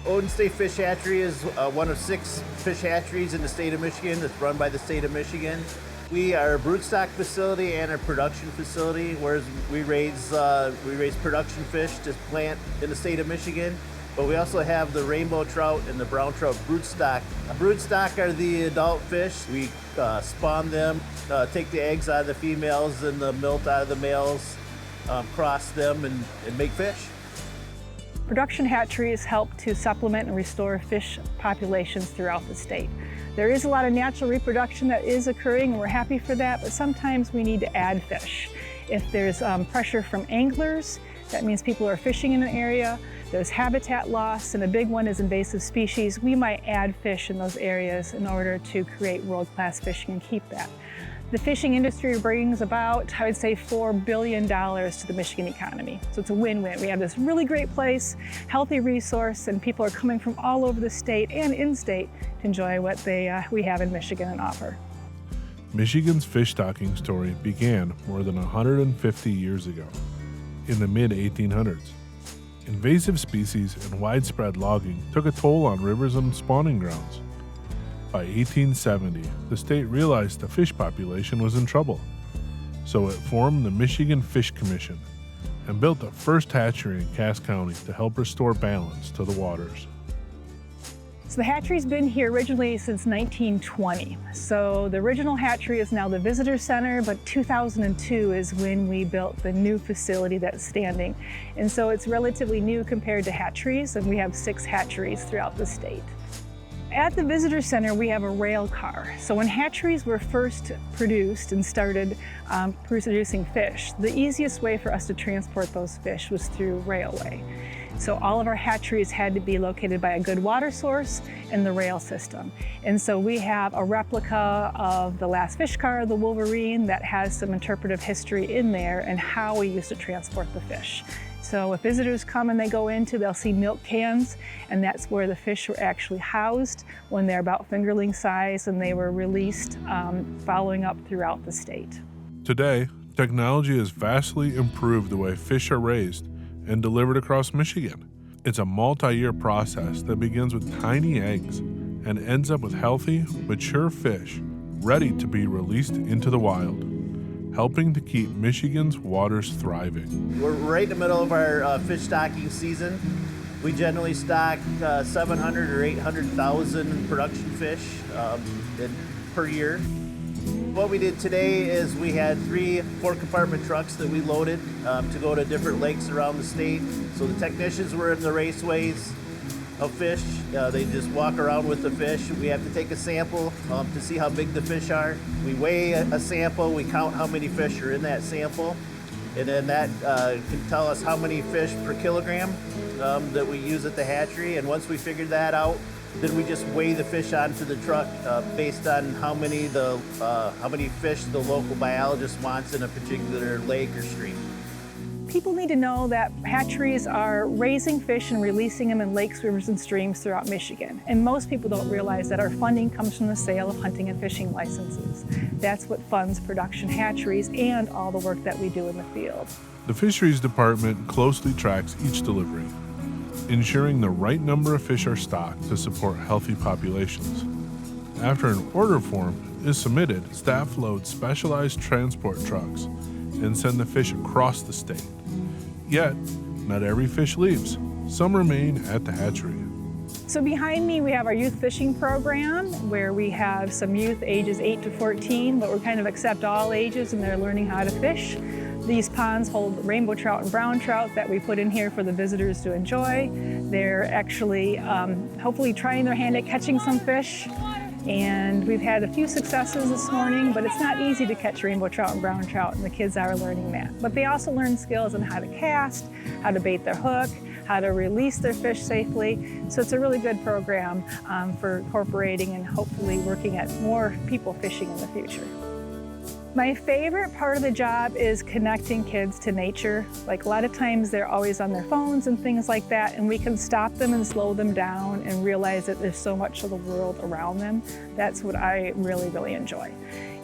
Oden Fish Hatchery is one of 6 fish hatcheries in the state of Michigan that's run by the state of Michigan. We are a broodstock facility and a production facility, whereas we raise production fish to plant in the state of Michigan. But we also have the rainbow trout and the brown trout broodstock. Broodstock are the adult fish. We spawn them, take the eggs out of the females and the milk out of the males, cross them and make fish. Production hatcheries help to supplement and restore fish populations throughout the state. There is a lot of natural reproduction that is occurring, and we're happy for that, but sometimes we need to add fish. If there's pressure from anglers, that means people are fishing in an area, there's habitat loss, and a big one is invasive species, we might add fish in those areas in order to create world-class fishing and keep that. The fishing industry brings about, I would say, $4 billion to the Michigan economy. So it's a win-win. We have this really great place, healthy resource, and people are coming from all over the state and in-state to enjoy what we have in Michigan and offer. Michigan's fish stocking story began more than 150 years ago, in the mid-1800s. Invasive species and widespread logging took a toll on rivers and spawning grounds. By 1870, the state realized the fish population was in trouble, so it formed the Michigan Fish Commission and built the first hatchery in Cass County to help restore balance to the waters. So the hatchery's been here originally since 1920. So the original hatchery is now the visitor center, but 2002 is when we built the new facility that's standing. And so it's relatively new compared to hatcheries, and we have 6 hatcheries throughout the state. At the visitor center, we have a rail car. So when hatcheries were first produced and started producing fish, the easiest way for us to transport those fish was through railway. So all of our hatcheries had to be located by a good water source and the rail system. And so we have a replica of the last fish car, the Wolverine, that has some interpretive history in there and how we used to transport the fish. So if visitors come and they go into, they'll see milk cans, and that's where the fish were actually housed when they're about fingerling size, and they were released following up throughout the state. Today, technology has vastly improved the way fish are raised and delivered across Michigan. It's a multi-year process that begins with tiny eggs and ends up with healthy, mature fish ready to be released into the wild, helping to keep Michigan's waters thriving. We're right in the middle of our fish stocking season. We generally stock 700 or 800,000 production fish per year. What we did today is we had 3 4-compartment trucks that we loaded to go to different lakes around the state. So the technicians were in the raceways of fish. They just walk around with the fish. We have to take a sample to see how big the fish are. We weigh a sample, we count how many fish are in that sample, and then that can tell us how many fish per kilogram that we use at the hatchery. And once we figured that out, then we just weigh the fish onto the truck based on how many fish the local biologist wants in a particular lake or stream. People need to know that hatcheries are raising fish and releasing them in lakes, rivers, and streams throughout Michigan. And most people don't realize that our funding comes from the sale of hunting and fishing licenses. That's what funds production hatcheries and all the work that we do in the field. The Fisheries Department closely tracks each delivery, ensuring the right number of fish are stocked to support healthy populations. After an order form is submitted, staff load specialized transport trucks and send the fish across the state. Yet, not every fish leaves. Some remain at the hatchery. So behind me, we have our youth fishing program, where we have some youth ages 8 to 14, but we kind of accept all ages, and they're learning how to fish. These ponds hold rainbow trout and brown trout that we put in here for the visitors to enjoy. They're actually hopefully trying their hand at catching some fish. And we've had a few successes this morning, but it's not easy to catch rainbow trout and brown trout, and the kids are learning that. But they also learn skills on how to cast, how to bait their hook, how to release their fish safely. So it's a really good program for incorporating and hopefully working at more people fishing in the future. My favorite part of the job is connecting kids to nature. Like a lot of times they're always on their phones and things like that, and we can stop them and slow them down and realize that there's so much of the world around them. That's what I really, really enjoy.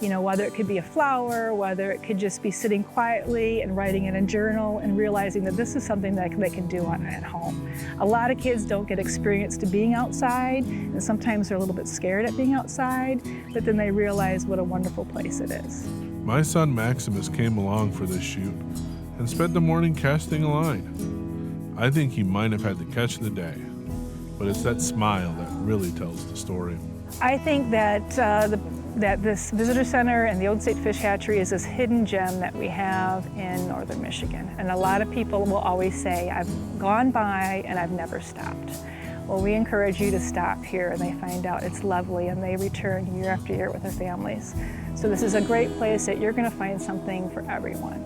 You know, whether it could be a flower, whether it could just be sitting quietly and writing in a journal and realizing that this is something that they can do at home. A lot of kids don't get experienced to being outside, and sometimes they're a little bit scared at being outside, but then they realize what a wonderful place it is. My son Maximus came along for this shoot and spent the morning casting a line. I think he might have had the catch of the day, but it's that smile that really tells the story. I think that that this visitor center and the Oden Fish Hatchery is this hidden gem that we have in northern Michigan. And a lot of people will always say, I've gone by and I've never stopped. Well, we encourage you to stop here, and they find out it's lovely, and they return year after year with their families. So this is a great place that you're going to find something for everyone.